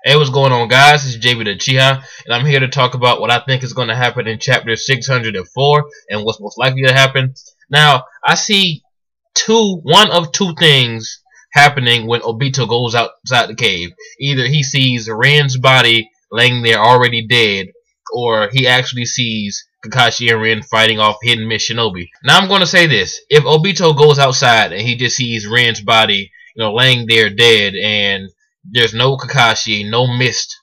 Hey, what's going on, guys? It's JB the Chiha, and I'm here to talk about what I think is going to happen in chapter 604 and what's most likely to happen. Now, I see one of two things happening when Obito goes outside the cave. Either he sees Ren's body laying there already dead, or he actually sees Kakashi and Ren fighting off Hidden Mist Shinobi. Now, I'm going to say this. If Obito goes outside and he just sees Ren's body, laying there dead, and there's no Kakashi, no Mist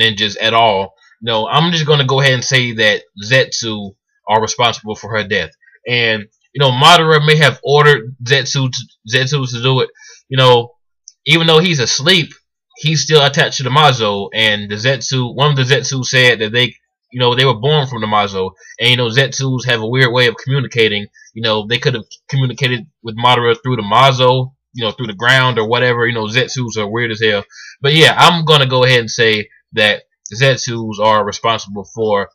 ninjas at all, I'm just going to go ahead and say that Zetsu are responsible for her death. And, Madara may have ordered Zetsu to do it. Even though he's asleep, he's still attached to the Mazo. And one of the Zetsu said that they were born from the Mazo. And, Zetsus have a weird way of communicating. They could have communicated with Madara through the Mazo, through the ground or whatever. Zetsus are weird as hell. But yeah, I'm going to go ahead and say that Zetsus are responsible for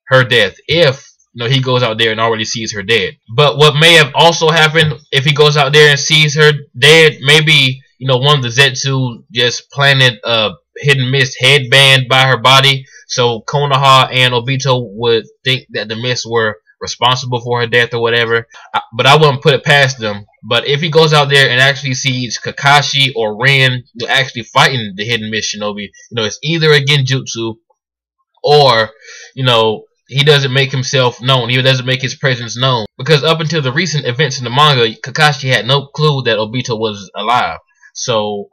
her death if, he goes out there and already sees her dead. But what may have also happened if he goes out there and sees her dead, maybe, one of the Zetsu just planted a hidden mist headband by her body, so Konoha and Obito would think that the mists were responsible for her death or whatever. But I wouldn't put it past them. But if he goes out there and actually sees Kakashi or Ren actually fighting the Hidden Mist Shinobi, it's either a genjutsu or, he doesn't make himself known. He doesn't make his presence known. Because up until the recent events in the manga, Kakashi had no clue that Obito was alive. So,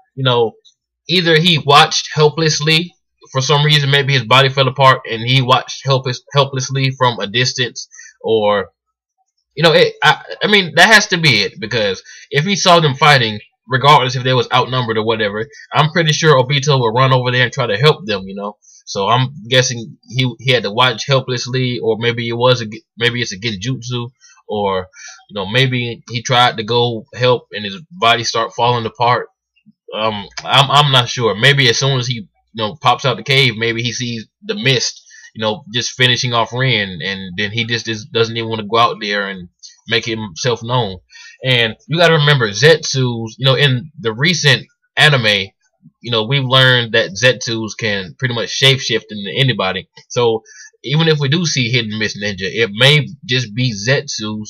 either he watched helplessly for some reason, maybe his body fell apart and he watched helplessly from a distance, or I mean, that has to be it, because if he saw them fighting, regardless if they was outnumbered or whatever, I'm pretty sure Obito would run over there and try to help them, So I'm guessing he had to watch helplessly, or maybe it's a genjutsu, or maybe he tried to go help and his body start falling apart. I'm not sure. Maybe as soon as he pops out the cave, maybe he sees the mist, just finishing off Ren, and then he just doesn't even want to go out there and make himself known. And you got to remember, Zetsus, in the recent anime, we've learned that Zetsus can pretty much shapeshift into anybody. So even if we do see Hidden Mist Ninja, it may just be Zetsus,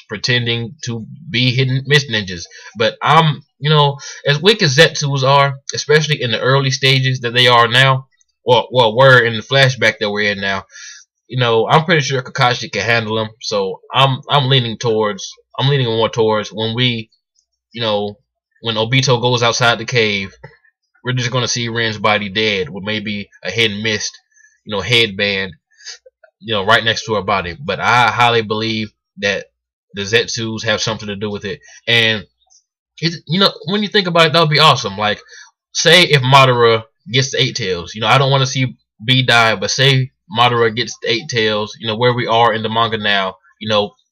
pretending to be Hidden Mist Ninjas. But as weak as Zetsus are, especially in the early stages that they are now, were in the flashback that we're in now, I'm pretty sure Kakashi can handle them. So I'm leaning more towards when when Obito goes outside the cave, we're just gonna see Ren's body dead with maybe a hidden mist, headband, right next to her body. But I highly believe that the Zetsus have something to do with it. And when you think about it, that would be awesome. Like, say if Madara gets the 8 tails, I don't want to see B die, but say Madara gets the 8 tails, where we are in the manga now,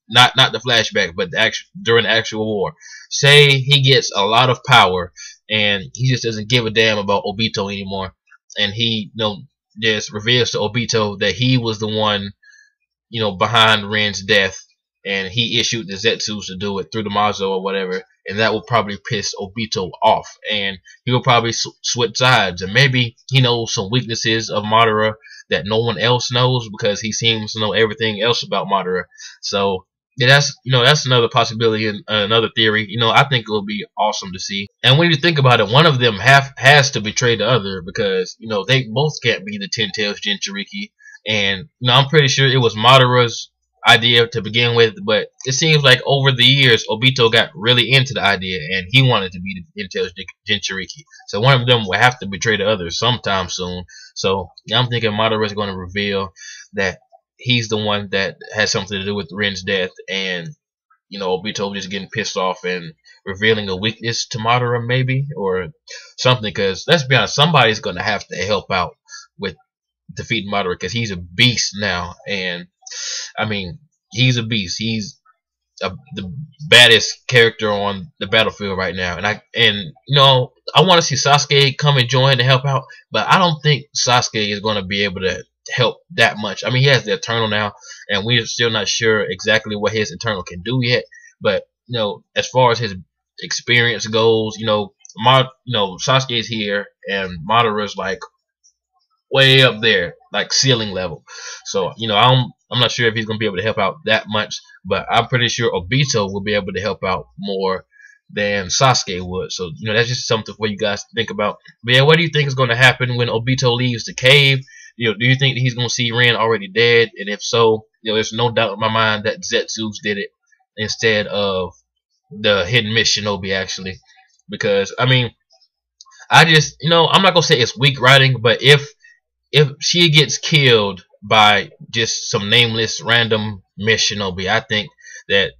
not the flashback, but during the actual war. Say he gets a lot of power and he just doesn't give a damn about Obito anymore, and he just reveals to Obito that he was the one behind Ren's death, and he issued the Zetsus to do it through the Mazo or whatever, and that will probably piss Obito off, and he will probably switch sides, and maybe he knows some weaknesses of Madara that no one else knows, because he seems to know everything else about Madara. So yeah, that's another possibility and another theory. I think it will be awesome to see. And when you think about it, one of them has to betray the other, because they both can't be the 10 tails Jinchuriki, and I'm pretty sure it was Madara's idea to begin with, but it seems like over the years Obito got really into the idea and he wanted to be the 10 tails Jinchuriki. So one of them will have to betray the other sometime soon. So I'm thinking Madara is going to reveal that he's the one that has something to do with Ren's death, and Obito just getting pissed off and revealing a weakness to Madara, maybe, or something. Because let's be honest, somebody's going to have to help out with defeating Madara, because he's a beast now. And I mean, he's a beast. He's the baddest character on the battlefield right now. And I want to see Sasuke come and join to help out, but I don't think Sasuke is going to be able to help that much. I mean, he has the Eternal now, and we're still not sure exactly what his Eternal can do yet. But as far as his experience goes, Sasuke's here and Madara's like way up there, like ceiling level. So I'm not sure if he's gonna be able to help out that much, but I'm pretty sure Obito will be able to help out more than Sasuke would. So that's just something for you guys to think about. But yeah, what do you think is going to happen when Obito leaves the cave? Do you think that he's going to see Ren already dead? And if so, there's no doubt in my mind that Zetsu's did it instead of the hidden Miss Shinobi actually, because I just I'm not gonna say it's weak writing, but if she gets killed by just some nameless random Miss Shinobi, I think that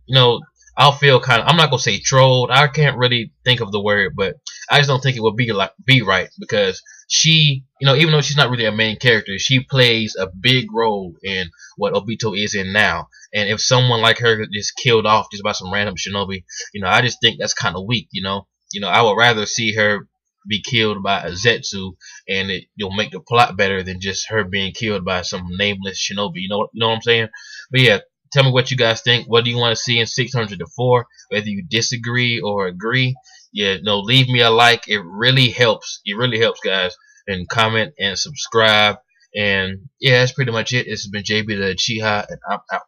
I'll feel kind of, I'm not gonna say trolled. I can't really think of the word, but I just don't think it would be right, because she, even though she's not really a main character, she plays a big role in what Obito is in now. And if someone like her just killed off just by some random Shinobi, I just think that's kind of weak. I would rather see her be killed by a Zetsu, and you'll make the plot better than just her being killed by some nameless Shinobi. You know what I'm saying? But yeah, tell me what you guys think. What do you want to see in 604? Whether you disagree or agree, yeah, leave me a like. It really helps. It really helps, guys. And comment and subscribe. And yeah, that's pretty much it. This has been JB the Chiha, and I'm out.